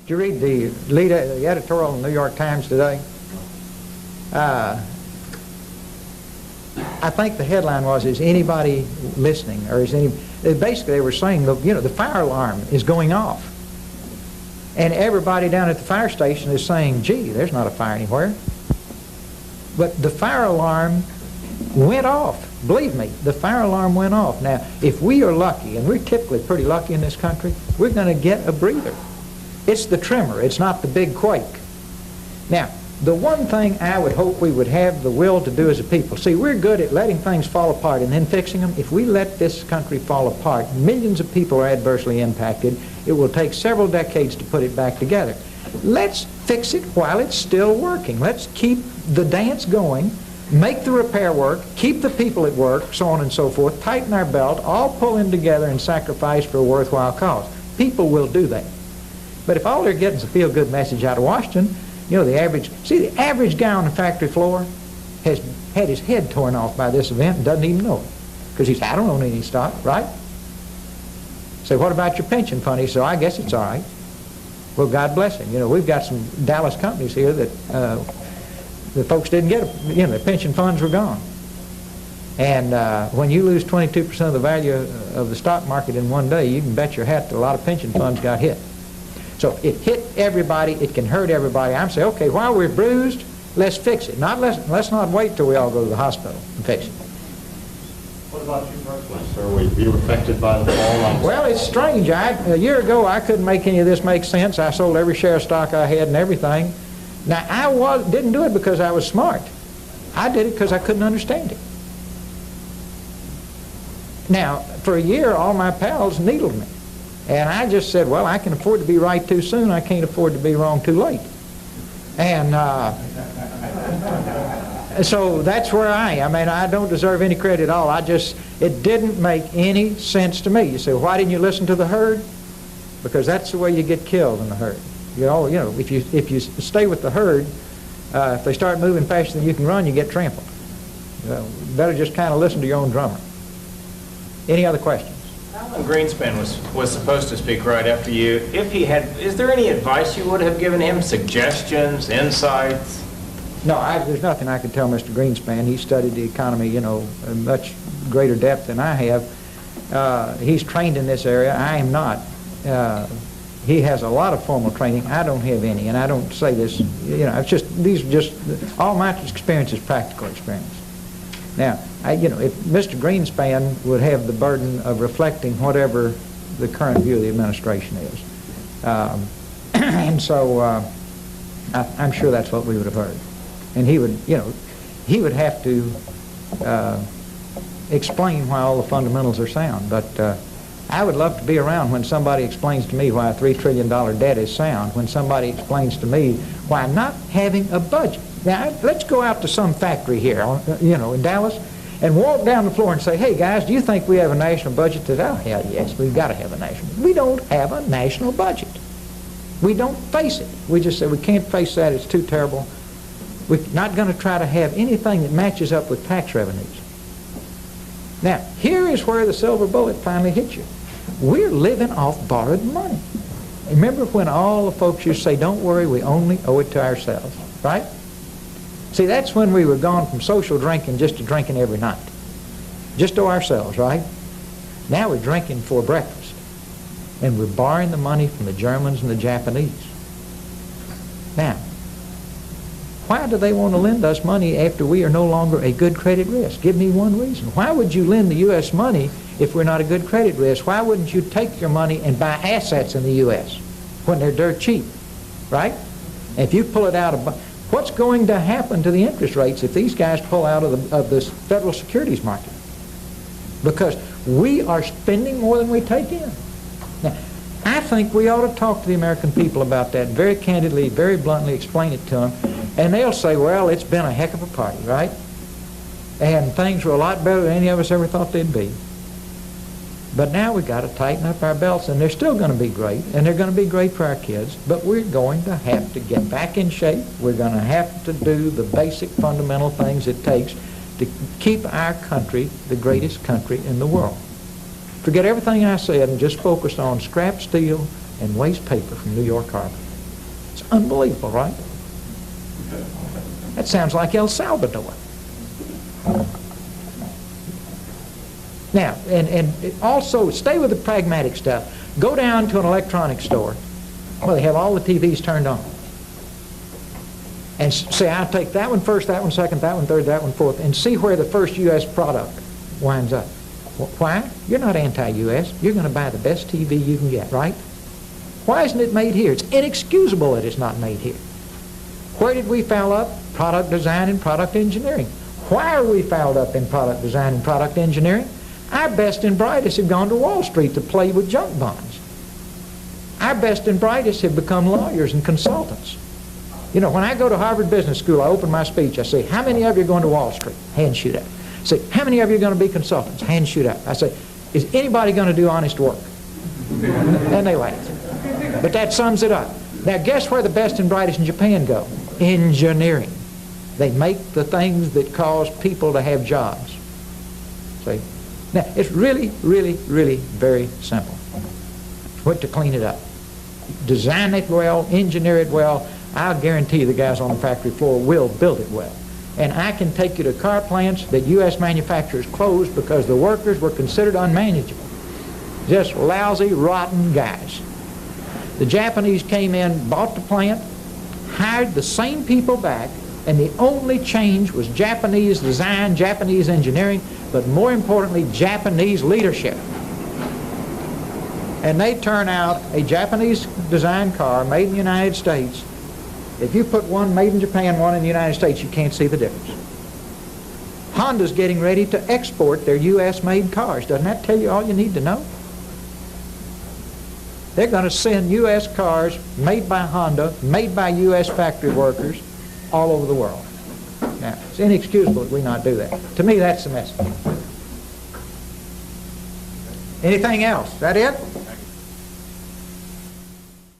Did you read the editorial in the New York Times today? I think the headline was, is anybody listening? Or is any... Basically, they were saying, the fire alarm is going off. And everybody down at the fire station is saying, gee, there's not a fire anywhere. But the fire alarm went off. Believe me, the fire alarm went off. Now, if we are lucky, and we're typically pretty lucky in this country, we're going to get a breather. It's the tremor. It's not the big quake. Now, the one thing I would hope we would have the will to do as a people, see, we're good at letting things fall apart and then fixing them. If we let this country fall apart, millions of people are adversely impacted. It will take several decades to put it back together. Let's fix it while it's still working. Let's keep the dance going, make the repair work, keep the people at work, so on and so forth, tighten our belt, all pull in together and sacrifice for a worthwhile cause. People will do that. But if all they're getting is a feel-good message out of Washington, the average guy on the factory floor has had his head torn off by this event and doesn't even know it. Because he said, I don't own any stock, right? Say, what about your pension fund? He said, I guess it's all right. Well, God bless him. We've got some Dallas companies here that the folks didn't get, their pension funds were gone. And when you lose 22% of the value of the stock market in one day, you can bet your hat that a lot of pension funds got hit. So it hit everybody. It can hurt everybody. I'm saying, okay, while we're bruised, let's fix it. Let's not wait till we all go to the hospital and fix it. What about you personally, sir? Were you affected by the fall? Well, it's strange. A year ago, I couldn't make any of this make sense. I sold every share of stock I had and everything. Now, I didn't do it because I was smart. I did it because I couldn't understand it. Now, for a year, all my pals needled me. And I just said, well, I can afford to be right too soon. I can't afford to be wrong too late. And so that's where I am. I mean, I don't deserve any credit at all. It didn't make any sense to me. You say, why didn't you listen to the herd? Because that's the way you get killed in the herd. If you stay with the herd, if they start moving faster than you can run, you get trampled. Better just kind of listen to your own drummer. Any other questions? Alan Greenspan was supposed to speak right after you. If he had, is there any advice you would have given him? Suggestions, insights? No, there's nothing I could tell Mr. Greenspan. He studied the economy, in much greater depth than I have. He's trained in this area. I am not. He has a lot of formal training. I don't have any, and I don't say this. These are just all my experience is practical experience. Now, if Mr. Greenspan would have the burden of reflecting whatever the current view of the administration is, and so I'm sure that's what we would have heard. And he would have to explain why all the fundamentals are sound. But I would love to be around when somebody explains to me why a $3 trillion debt is sound, when somebody explains to me why not having a budget. Now, let's go out to some factory here, in Dallas, and walk down the floor and say, hey, guys, do you think we have a national budget today? Oh, hell yes, we've got to have a national. We don't have a national budget. We don't face it. We just say we can't face that. It's too terrible. We're not going to try to have anything that matches up with tax revenues. Now, here is where the silver bullet finally hits you. We're living off borrowed money. Remember when all the folks used to say, don't worry, we only owe it to ourselves, right? See, that's when we were gone from social drinking just to drinking every night. Just to ourselves, right? Now we're drinking for breakfast. And we're borrowing the money from the Germans and the Japanese. Now, why do they want to lend us money after we are no longer a good credit risk? Give me one reason. Why would you lend the U.S. money if we're not a good credit risk? Why wouldn't you take your money and buy assets in the U.S. when they're dirt cheap, right? And if you pull it out of... What's going to happen to the interest rates if these guys pull out of this federal securities market? Because we are spending more than we take in. Now, I think we ought to talk to the American people about that very candidly, very bluntly, explain it to them, and they'll say, well, it's been a heck of a party, right? And things were a lot better than any of us ever thought they'd be. But now we've got to tighten up our belts, and they're still going to be great, and they're going to be great for our kids, but we're going to have to get back in shape. We're going to have to do the basic fundamental things it takes to keep our country the greatest country in the world. Forget everything I said and just focus on scrap steel and waste paper from New York Harbor. unbelievable, right? That sounds like El Salvador. Now, and also, stay with the pragmatic stuff. Go down to an electronics store where they have all the TVs turned on. And say, I'll take that one first, that one second, that one third, that one fourth, and see where the first U.S. product winds up. Why? You're not anti-U.S. You're going to buy the best TV you can get, right? Why isn't it made here? It's inexcusable that it's not made here. Where did we foul up? Product design and product engineering. Why are we fouled up in product design and product engineering? Our best and brightest have gone to Wall Street to play with junk bonds. Our best and brightest have become lawyers and consultants. You know, when I go to Harvard Business School, I open my speech, I say, how many of you are going to Wall Street? Hand shoot up. I say, how many of you are going to be consultants? Hand shoot up. I say, is anybody going to do honest work? And they laugh. But that sums it up. Now, guess where the best and brightest in Japan go? Engineering. They make the things that cause people to have jobs. See? Now, it's really, really, really very simple. What to clean it up. Design it well, engineer it well. I'll guarantee you the guys on the factory floor will build it well. And I can take you to car plants that U.S. manufacturers closed because the workers were considered unmanageable. Just lousy, rotten guys. The Japanese came in, bought the plant, hired the same people back, and the only change was Japanese design, Japanese engineering, but more importantly, Japanese leadership. And they turn out a Japanese design car made in the United States. If you put one made in Japan, one in the United States, you can't see the difference. Honda's getting ready to export their U.S.-made cars. Doesn't that tell you all you need to know? They're going to send U.S. cars made by Honda, made by U.S. factory workers all over the world. Now, it's inexcusable that we not do that. To me, that's the message. Anything else? Is that it?